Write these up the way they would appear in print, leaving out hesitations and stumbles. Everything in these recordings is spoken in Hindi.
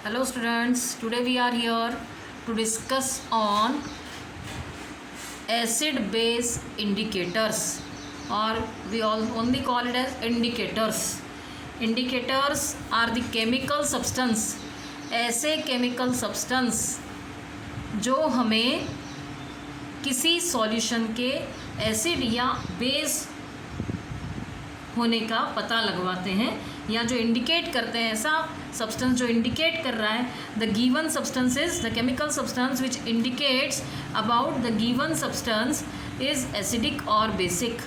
Hello students, today we are here to discuss on acid base indicators, or we all only call it as indicators. Indicators are the chemical substance, ऐसे chemical substance जो हमें किसी सॉल्यूशन के एसिड या बेस होने का पता लगवाते हैं, या जो इंडिकेट करते हैं, ऐसा सब्सटेंस जो इंडिकेट कर रहा है the given substance is the chemical substance which indicates about the given substance is acidic और बेसिक.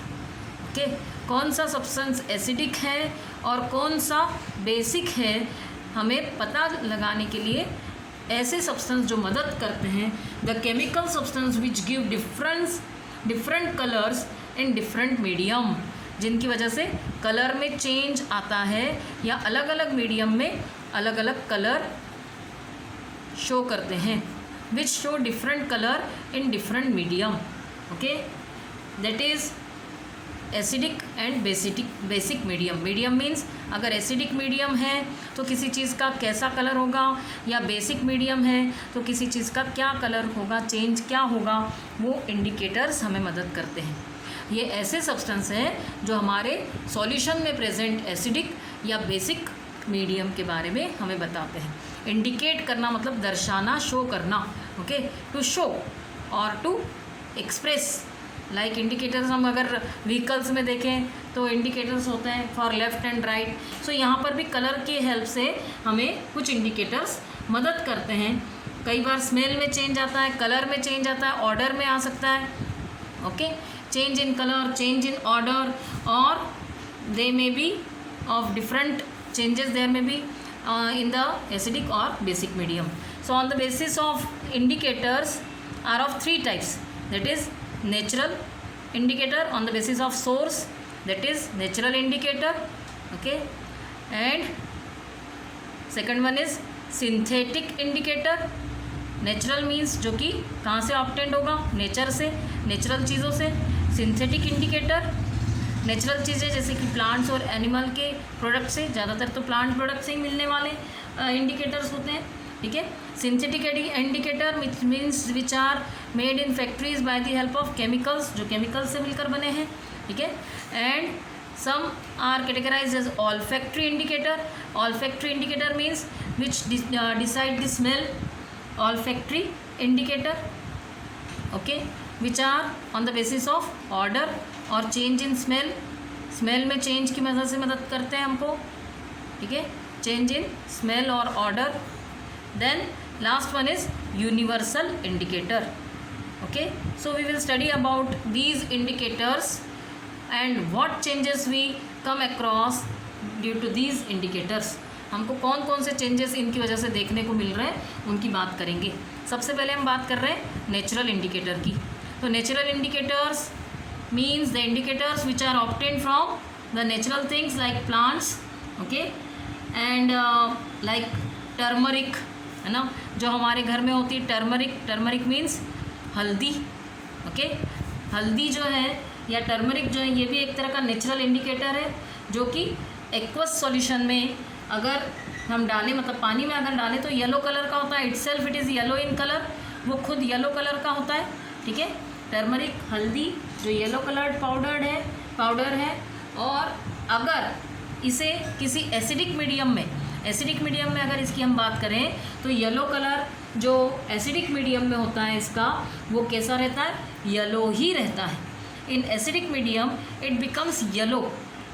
ओके, कौन सा सब्सटेंस एसिडिक है और कौन सा बेसिक है, हमें पता लगाने के लिए ऐसे सब्सटेंस जो मदद करते हैं, the chemical substance which give different colours in different medium, जिनकी वजह से कलर में चेंज आता है या अलग अलग मीडियम में अलग अलग कलर शो करते हैं, which show different colour in different medium. Okay, that is acidic and basic medium. Medium means अगर एसिडिक मीडियम है तो किसी चीज़ का कैसा कलर होगा, या बेसिक मीडियम है तो किसी चीज़ का क्या कलर होगा, चेंज क्या होगा, वो इंडिकेटर्स हमें मदद करते हैं. ये ऐसे सब्सटेंस हैं जो हमारे सॉल्यूशन में प्रेजेंट एसिडिक या बेसिक मीडियम के बारे में हमें बताते हैं. इंडिकेट करना मतलब दर्शाना, शो करना. ओके, टू शो और टू एक्सप्रेस. लाइक इंडिकेटर्स हम अगर व्हीकल्स में देखें तो इंडिकेटर्स होते हैं फॉर लेफ़्ट एंड राइट. सो यहाँ पर भी कलर के हेल्प से हमें कुछ इंडिकेटर्स मदद करते हैं. कई बार स्मेल में चेंज आता है, कलर में चेंज आता है, ऑर्डर में आ सकता है. Okay, change in color, change in order, or they may be of different changes there may be in the acidic or basic medium. So on the basis of indicators are of three types, that is natural indicator on the basis of source, that is natural indicator. Okay, and second one is synthetic indicator. Natural means जो कि कहाँ से ऑब्टेंड होगा, नेचर से, नेचुरल चीज़ों से. सिंथेटिक इंडिकेटर नेचुरल चीज़ें जैसे कि प्लांट्स और एनिमल के प्रोडक्ट से, ज़्यादातर तो प्लांट प्रोडक्ट से ही मिलने वाले इंडिकेटर्स होते हैं. ठीक है. Synthetic indicator means which are made in factories by the help of chemicals, जो केमिकल्स से मिलकर बने हैं. ठीक है. And some are categorized as olfactory indicator. Olfactory indicator means which decide the smell. Olfactory indicator, okay, which are on the basis of order or change in smell. Smell में change की मदद से मदद करते हैं हमको. ठीक है, change in smell or order. Then last one is universal indicator. Okay, so we will study about these indicators and what changes we come across due to these indicators. हमको कौन कौन से चेंजेस इनकी वजह से देखने को मिल रहे हैं उनकी बात करेंगे. सबसे पहले हम बात कर रहे हैं नेचुरल इंडिकेटर की. तो natural indicators means the indicators which are obtained from the natural things like plants. Okay, and like turmeric, है ना, जो हमारे घर में होती है टर्मरिक. टर्मरिक मीन्स हल्दी. ओके, हल्दी जो है या टर्मरिक जो है, ये भी एक तरह का नेचुरल इंडिकेटर है जो कि एक्वस सॉल्यूशन में अगर हम डालें, मतलब पानी में अगर डालें तो येलो कलर का होता है. It self it is yellow in colour, वो खुद येलो कलर का होता है. ठीक है, टर्मरिक हल्दी जो येलो कलर्ड पाउडर है. और अगर इसे किसी एसिडिक मीडियम में अगर इसकी हम बात करें तो येलो कलर जो एसिडिक मीडियम में होता है इसका, वो कैसा रहता है, येलो ही रहता है. इन acidic medium it becomes yellow.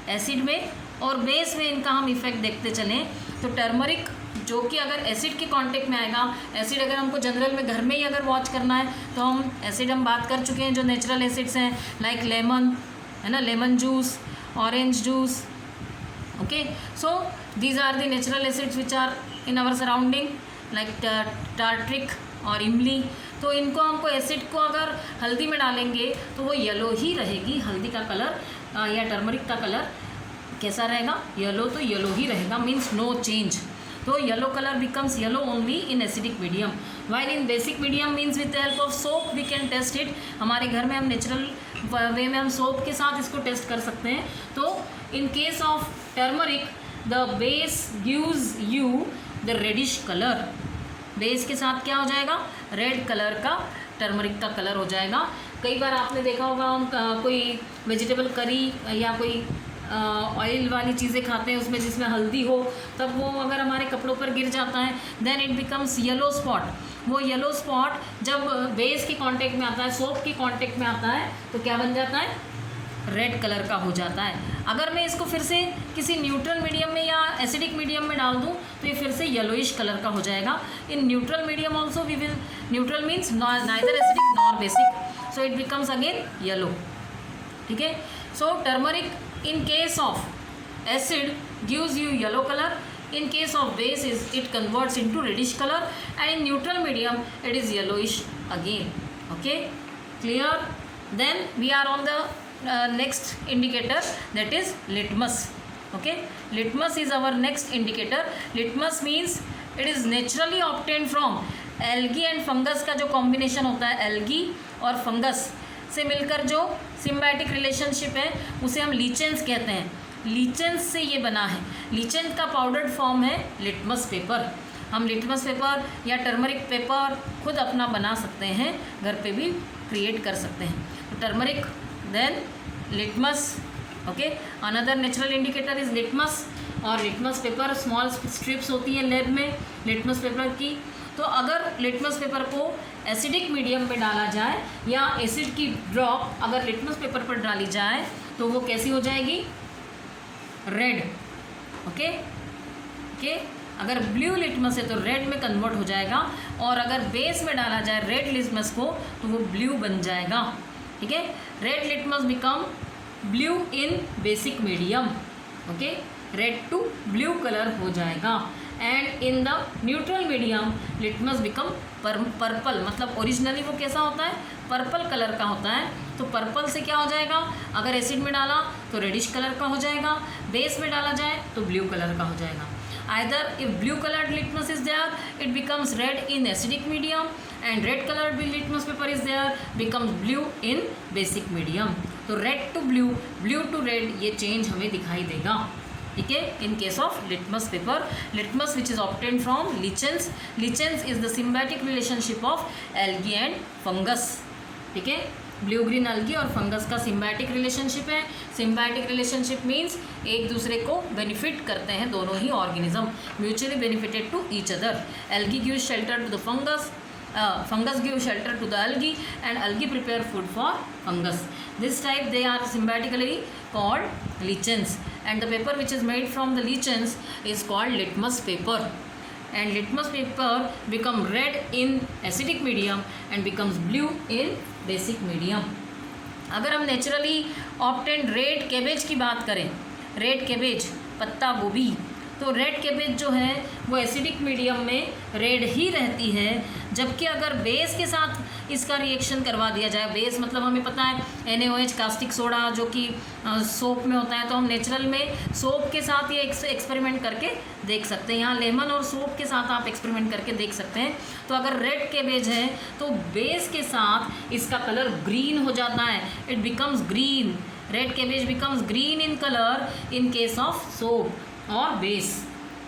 Acid में और बेस में इनका हम इफेक्ट देखते चलें तो टर्मरिक जो कि अगर एसिड के कांटेक्ट में आएगा, एसिड अगर हमको जनरल में घर में ही अगर वॉच करना है तो हम बात कर चुके हैं जो नेचुरल एसिड्स हैं, लाइक लेमन, है ना, lemon juice, orange juice. Okay, so these are the natural acids which are in our surrounding, like tartaric और इमली. तो इनको हमको एसिड को अगर हल्दी में डालेंगे तो वो येलो ही रहेगी. हल्दी का कलर या टर्मरिक का कलर कैसा रहेगा, येलो, तो येलो ही रहेगा, मीन्स नो चेंज. तो yellow colour becomes yellow only in acidic medium. While in basic medium means with the help of soap we can test it. हमारे घर में हम नेचुरल वे में हम सोप के साथ इसको टेस्ट कर सकते हैं. तो in case of turmeric the base gives you the reddish colour. Base के साथ क्या हो जाएगा, रेड कलर का टर्मरिक का कलर हो जाएगा। कई बार आपने देखा होगा हम कोई वेजिटेबल करी या कोई ऑयल वाली चीज़ें खाते हैं उसमें जिसमें हल्दी हो, तब वो अगर हमारे कपड़ों पर गिर जाता है then it becomes yellow spot. वो येलो स्पॉट जब बेस के कांटेक्ट में आता है, सोप के कांटेक्ट में आता है, तो क्या बन जाता है, रेड कलर का हो जाता है। अगर मैं इसको फिर से किसी न्यूट्रल मीडियम में या एसिडिक मीडियम में डाल दूं तो ये फिर से येलोइश कलर का हो जाएगा। In neutral medium also we will, neutral means neither acidic nor basic, so it becomes again yellow. ठीक है, so turmeric in case of acid gives you yellow color, in case of base is it converts into reddish color, and in neutral medium it is yellowish again. Okay, clear? Then we are on the next indicator, that is litmus. Okay, litmus is our next indicator. Litmus means it is naturally obtained from algae and fungus का जो combination होता है algae और fungus से मिलकर जो सिम्बायोटिक रिलेशनशिप है उसे हम लीचेंस कहते हैं। लीचेंस से ये बना है, लीचेंस का पाउडर्ड फॉर्म है लिटमस पेपर। हम लिटमस पेपर या टर्मरिक पेपर खुद अपना बना सकते हैं, घर पे भी क्रिएट कर सकते हैं। तो turmeric then litmus. Okay, another natural indicator is litmus. और लिटमस पेपर स्मॉल स्ट्रिप्स होती हैं लैब में लिटमस पेपर की। तो अगर लिटमस पेपर को एसिडिक मीडियम में डाला जाए या एसिड की ड्रॉप अगर लिटमस पेपर पर डाली जाए तो वो कैसी हो जाएगी, रेड। ओके ओके, अगर ब्लू लिटमस है तो रेड में कन्वर्ट हो जाएगा, और अगर बेस में डाला जाए रेड लिटमस को तो वो ब्लू बन जाएगा। ठीक है, red litmus become blue in basic medium. Okay, red to blue colour हो जाएगा। And in the neutral medium litmus become purple, मतलब ओरिजिनली वो कैसा होता है, पर्पल कलर का होता है। तो पर्पल से क्या हो जाएगा, अगर एसिड में डाला तो रेडिश कलर का हो जाएगा, बेस में डाला जाए तो ब्लू कलर का हो जाएगा। Either if blue coloured litmus is there it becomes red in acidic medium, and red coloured litmus paper is there becomes blue in basic medium. तो red to blue, blue to red, ये चेंज हमें दिखाई देगा। ठीक है, in case of litmus paper, litmus which is obtained from lichens. Lichens is the symbiotic relationship of algae and fungus. ठीक है, ब्लू ग्रीन एल्गी और फंगस का सिम्बायोटिक रिलेशनशिप है। सिम्बायोटिक रिलेशनशिप मीन्स एक दूसरे को बेनिफिट करते हैं दोनों ही organism, mutually benefited to each other. Algae gives shelter to the fungus, fungus give shelter to the algae, and algae prepare food for fungus. This type they are symbiotically called lichens, and the paper which is made from the lichens is called litmus paper. And litmus paper become red in acidic medium and becomes blue in basic medium. अगर हम नेचुरली ऑब्टेन्ड रेड कैबेज की बात करें, रेड कैबेज पत्ता गोभी, तो रेड कैबेज जो है वो एसिडिक मीडियम में रेड ही रहती है, जबकि अगर बेस के साथ इसका रिएक्शन करवा दिया जाए, बेस मतलब हमें पता है NaOH कास्टिक सोडा जो कि सोप में होता है, तो हम नेचुरल में सोप के साथ ये एक्सपेरिमेंट करके देख सकते हैं। यहाँ लेमन और सोप के साथ आप एक्सपेरिमेंट करके देख सकते हैं। तो अगर रेड कैबेज है तो बेस के साथ इसका कलर ग्रीन हो जाता है, it becomes green. Red cabbage becomes green in colour in case of soap और बेस।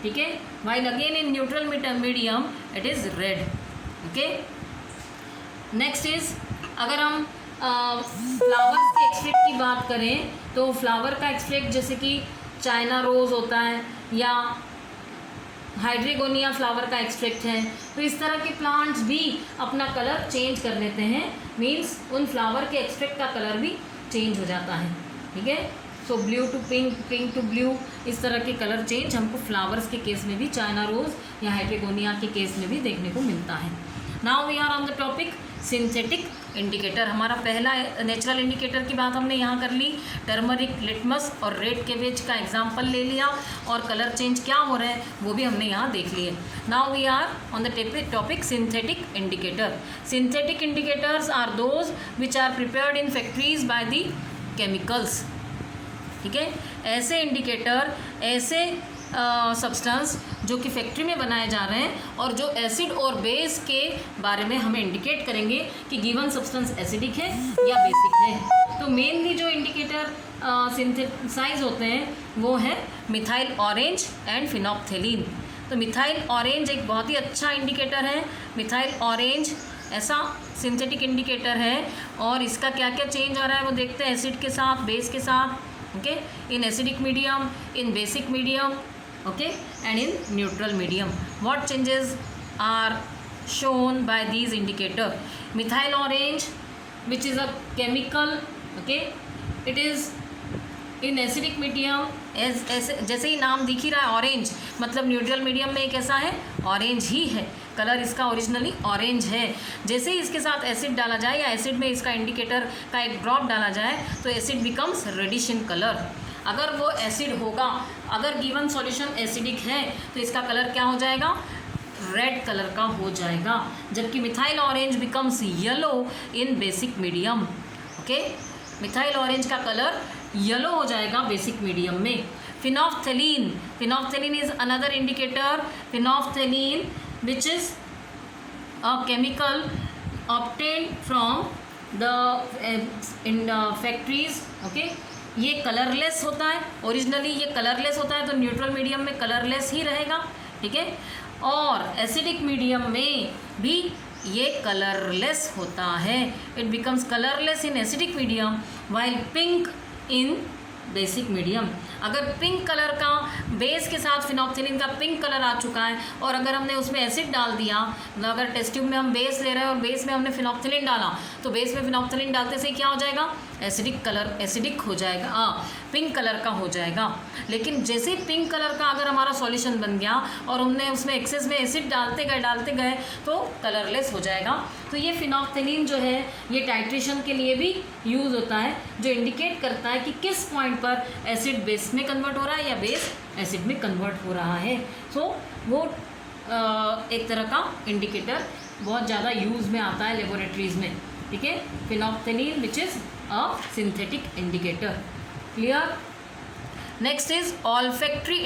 ठीक है, while again in neutral medium it is red. Okay, next is अगर हम फ्लावर्स के एक्सट्रैक्ट की बात करें तो फ्लावर का एक्सट्रैक्ट जैसे कि चाइना रोज़ होता है या हाइड्रेगोनिया फ्लावर का एक्सट्रैक्ट है, तो इस तरह के प्लांट्स भी अपना कलर चेंज कर लेते हैं, मीन्स उन फ्लावर के एक्सट्रैक्ट का कलर भी चेंज हो जाता है। ठीक है, so blue to pink, pink to blue, इस तरह के कलर चेंज हमको फ्लावर्स के केस में भी, चाइना रोज़ या हाइड्रेगोनिया के केस में भी देखने को मिलता है। Now we are on the topic synthetic indicator. हमारा पहला नेचुरल इंडिकेटर की बात हमने यहाँ कर ली, टर्मरिक, लिटमस और रेड कैबेज का एग्जाम्पल ले लिया, और कलर चेंज क्या हो रहे हैं वो भी हमने यहाँ देख लिए। Now we are on the topic synthetic indicator. Synthetic indicators are those which are prepared in factories by the chemicals. ठीक है, ऐसे इंडिकेटर, ऐसे सब्सटेंस जो कि फैक्ट्री में बनाए जा रहे हैं और जो एसिड और बेस के बारे में हमें इंडिकेट करेंगे कि गिवन सब्सटेंस एसिडिक है या बेसिक है। तो मेनली जो इंडिकेटर सिंथेसाइज होते हैं वो है मिथाइल ऑरेंज एंड फिनोप्थेलिन। तो मिथाइल ऑरेंज एक बहुत ही अच्छा इंडिकेटर है। मिथाइल ऑरेंज ऐसा सिंथेटिक इंडिकेटर है और इसका क्या क्या चेंज आ रहा है वो देखते हैं एसिड के साथ, बेस के साथ, okay, in acidic medium, in basic medium, okay, and in neutral medium. What changes are shown by these indicator? Methyl orange, which is a chemical, okay, it is in acidic medium, जैसे ही नाम दिख ही रहा है ऑरेंज, मतलब न्यूट्रल मीडियम में एक ऐसा है ऑरेंज ही है, कलर इसका ओरिजिनली ऑरेंज है। जैसे ही इसके साथ एसिड डाला जाए या एसिड में इसका इंडिकेटर का एक ड्रॉप डाला जाए तो acid becomes reddish in colour. अगर वो एसिड होगा, अगर गिवन सॉल्यूशन एसिडिक है तो इसका कलर क्या हो जाएगा? रेड कलर का हो जाएगा, जबकि methyl orange becomes yellow in basic medium. Okay, methyl orange का कलर येलो हो जाएगा बेसिक मीडियम में। Phenolphthalein, phenolphthalein is another indicator. Phenolphthalein which is a chemical obtained from the in factories. Okay, ये कलरलेस होता है, ओरिजिनली ये कलरलेस होता है, तो न्यूट्रल मीडियम में कलरलेस ही रहेगा, ठीक है। और एसिडिक मीडियम में भी ये कलरलेस होता है, it becomes colourless in acidic medium while pink in basic medium. अगर पिंक कलर का बेस के साथ फिनोप्थेलिन का पिंक कलर आ चुका है और अगर हमने उसमें एसिड डाल दिया, मतलब अगर टेस्ट ट्यूब में हम बेस ले रहे हैं और बेस में हमने फिनोप्थेलिन डाला तो बेस में फिनोप्थेलिन डालते से क्या हो जाएगा? एसिडिक कलर, एसिडिक हो जाएगा, पिंक कलर का हो जाएगा। लेकिन जैसे पिंक कलर का अगर हमारा सॉल्यूशन बन गया और हमने उसमें एक्सेस में एसिड डालते गए तो कलरलेस हो जाएगा। तो ये फिनोप्थेलिन जो है ये टाइट्रेशन के लिए भी यूज़ होता है, जो इंडिकेट करता है कि किस पॉइंट पर एसिड बेस में कन्वर्ट हो रहा है या बेस एसिड में कन्वर्ट हो रहा है। सो वो एक तरह का इंडिकेटर बहुत ज़्यादा यूज़ में आता है लेबोरेटरीज में, ठीक है। Phenolphthalein which is a synthetic indicator, clear. Next is olfactory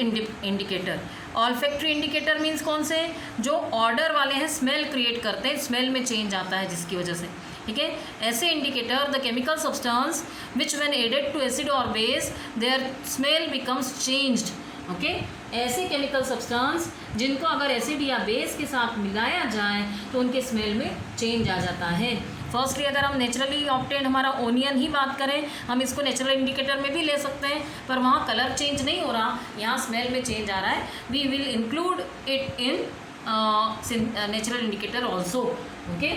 indicator. Olfactory indicator means कौन से? जो ऑर्डर वाले हैं, स्मेल क्रिएट करते हैं, स्मेल में चेंज आता है जिसकी वजह से, ठीक है। ऐसे indicator the chemical substance which when added to acid और base there smell becomes changed. Okay, ऐसे केमिकल सब्सटेंस जिनको अगर एसिड या बेस के साथ मिलाया जाए तो उनके स्मेल में चेंज आ जाता है। फर्स्टली अगर हम नेचुरली ऑब्टेन्ड हमारा ओनियन ही बात करें, हम इसको नेचुरल इंडिकेटर में भी ले सकते हैं, पर वहाँ कलर चेंज नहीं हो रहा, यहाँ स्मेल में चेंज आ रहा है। We will include it in natural indicator also. Okay,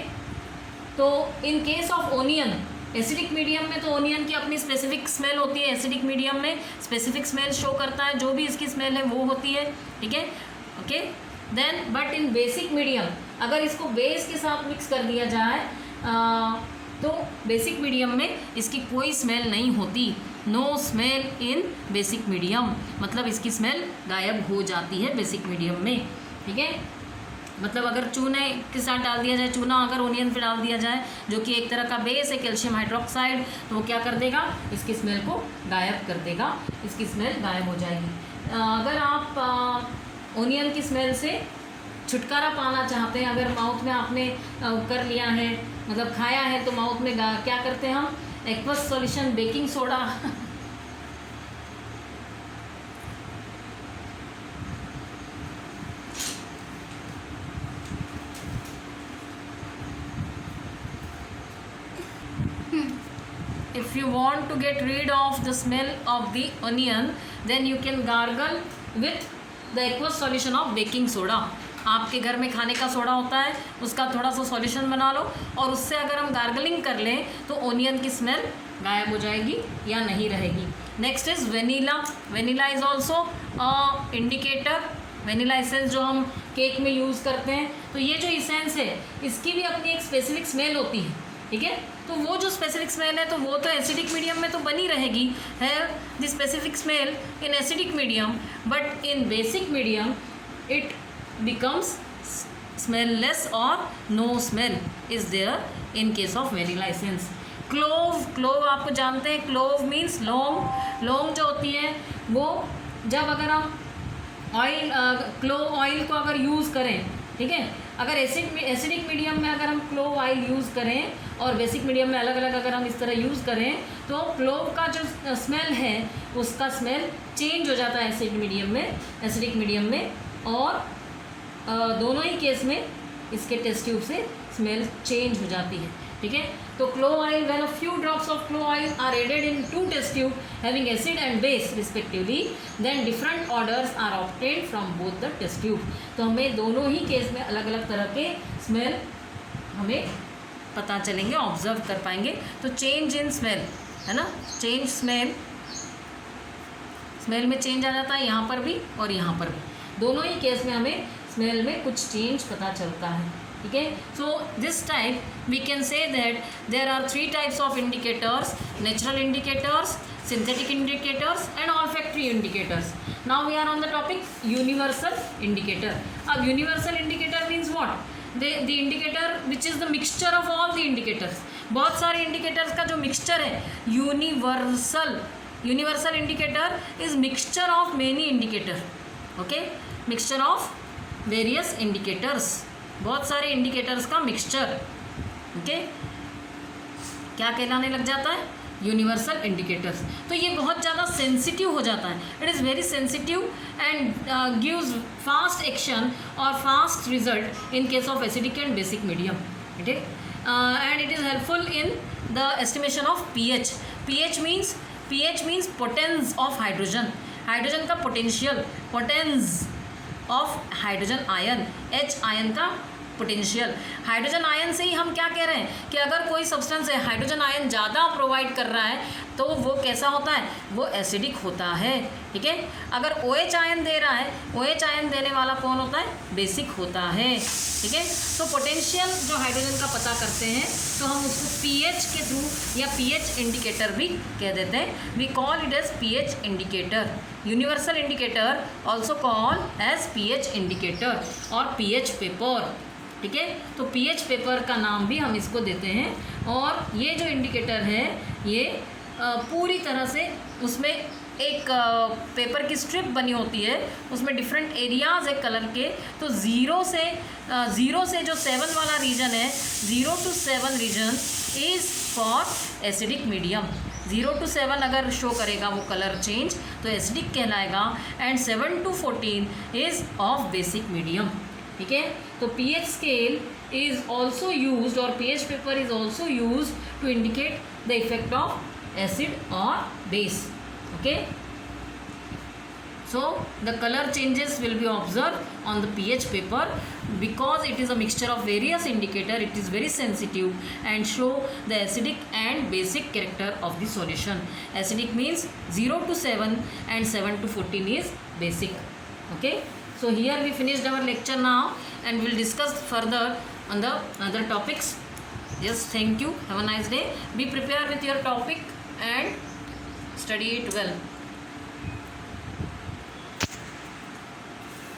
तो in case of onion, acidic medium में तो ओनियन की अपनी स्पेसिफिक स्मेल होती है, एसिडिक मीडियम में स्पेसिफिक स्मेल शो करता है, जो भी इसकी स्मेल है वो होती है, ठीक है। Okay, then but in basic medium अगर इसको बेस के साथ मिक्स कर दिया जाए तो बेसिक मीडियम में इसकी कोई स्मेल नहीं होती, no smell in basic medium, मतलब इसकी स्मेल गायब हो जाती है बेसिक मीडियम में, ठीक है। मतलब अगर चूने के साथ डाल दिया जाए, चूना अगर ओनियन पे डाल दिया जाए जो कि एक तरह का बेस है कैल्शियम हाइड्रोक्साइड, तो वो क्या कर देगा? इसकी स्मेल को गायब कर देगा, इसकी स्मेल गायब हो जाएगी। अगर आप ओनियन की स्मेल से छुटकारा पाना चाहते हैं, अगर माउथ में आपने कर लिया है, मतलब खाया है, तो माउथ में क्या करते हैं हम? Aqueous solution baking soda if you want to get rid of the smell of the onion then you can gargle with the aqueous solution of baking soda। आपके घर में खाने का सोडा होता है, उसका थोड़ा सा सॉल्यूशन बना लो और उससे अगर हम गार्गलिंग कर लें तो ओनियन की स्मेल गायब हो जाएगी या नहीं रहेगी। Next is vanilla. Vanilla is also indicator. Vanilla essence जो हम केक में यूज़ करते हैं, तो ये जो इसेंस है इसकी भी अपनी एक स्पेसिफिक स्मेल होती है, ठीक है। तो वो जो स्पेसिफिक स्मेल है तो वो तो एसिडिक मीडियम में तो बनी रहेगी, है the specific smell in acidic medium, but in basic medium it becomes smellless और no smell is there in case of vanilla essence. Clove, clove आपको जानते हैं, क्लोव मीन्स लौंग। लौंग जो होती है वो जब अगर हम ऑयल, क्लोव ऑयल को अगर यूज़ करें ठीक है। अगर एसिडिक मीडियम में अगर हम क्लोव ऑयल यूज़ करें और बेसिक मीडियम में अलग अलग अगर हम इस तरह यूज़ करें तो क्लोव का जो स्मेल है उसका स्मेल चेंज हो जाता है एसिडिक मीडियम में, और दोनों ही केस में इसके टेस्ट ट्यूब से स्मेल चेंज हो जाती है, ठीक है। तो clove oil, when a few drops of clove oil are added in 2 test tube having acid and base respectively, then different odours are obtained from both the test tube. तो हमें दोनों ही केस में अलग अलग तरह के स्मेल हमें पता चलेंगे, ऑब्जर्व कर पाएंगे। तो चेंज इन स्मेल है ना, चेंज स्मेल में चेंज आ जाता है यहाँ पर भी और यहाँ पर भी, दोनों ही केस में हमें स्मेल में कुछ चेंज पता चलता है, ठीक है। So this type we can say that there are 3 types of indicators, natural indicators, synthetic indicators and olfactory indicators. Now we are on the topic universal indicator. अब universal indicator means what? The indicator which is the mixture of all the indicators. बहुत सारे indicators का जो mixture है universal indicator is mixture of many indicator. Okay, mixture of various indicators, बहुत सारे indicators का mixture. Okay, क्या कहलाने लग जाता है? Universal indicators. तो ये बहुत ज़्यादा सेंसिटिव हो जाता है, it is very sensitive and gives fast action और fast result in case of acidic and basic medium, ठीक है। And it is helpful in the estimation of pH. PH means potence of hydrogen, hydrogen का potential, potence of hydrogen ion, H ion का पोटेंशियल। हाइड्रोजन आयन से ही हम क्या कह रहे हैं कि अगर कोई सब्सटेंस है हाइड्रोजन आयन ज़्यादा प्रोवाइड कर रहा है तो वो कैसा होता है, वो एसिडिक होता है, ठीक है। अगर OH आयन दे रहा है, OH आयन देने वाला कौन होता है, बेसिक होता है, ठीक है। तो पोटेंशियल जो हाइड्रोजन का पता करते हैं तो हम उसको पीएच के थ्रू या पीएच इंडिकेटर भी कह देते हैं। We call it as pH indicator, universal indicator also call as pH indicator और पीएच पेपर, ठीक है। तो पीएच पेपर का नाम भी हम इसको देते हैं। और ये जो इंडिकेटर है ये पूरी तरह से उसमें एक पेपर की स्ट्रिप बनी होती है, उसमें डिफरेंट एरियाज़ है कलर के। तो ज़ीरो से जो 7 वाला रीजन है, 0 to 7 reason is for acidic medium. 0 to 7 अगर शो करेगा वो कलर चेंज तो एसिडिक कहलाएगा, and 7 to 14 is of basic medium, ठीक है। तो pH scale is also use और pH paper is also use to indicate the effect of acid और base, okay. So the color changes will be observed on the pH paper because it is a mixture of various indicator. It is very sensitive and show the acidic and basic character of the solution. Acidic means 0 to 7 and 7 to 14 is basic. Okay. So here we finished our lecture now and we'll discuss further on the other topics. Yes, thank you. Have a nice day. Be prepared with your topic and study it well.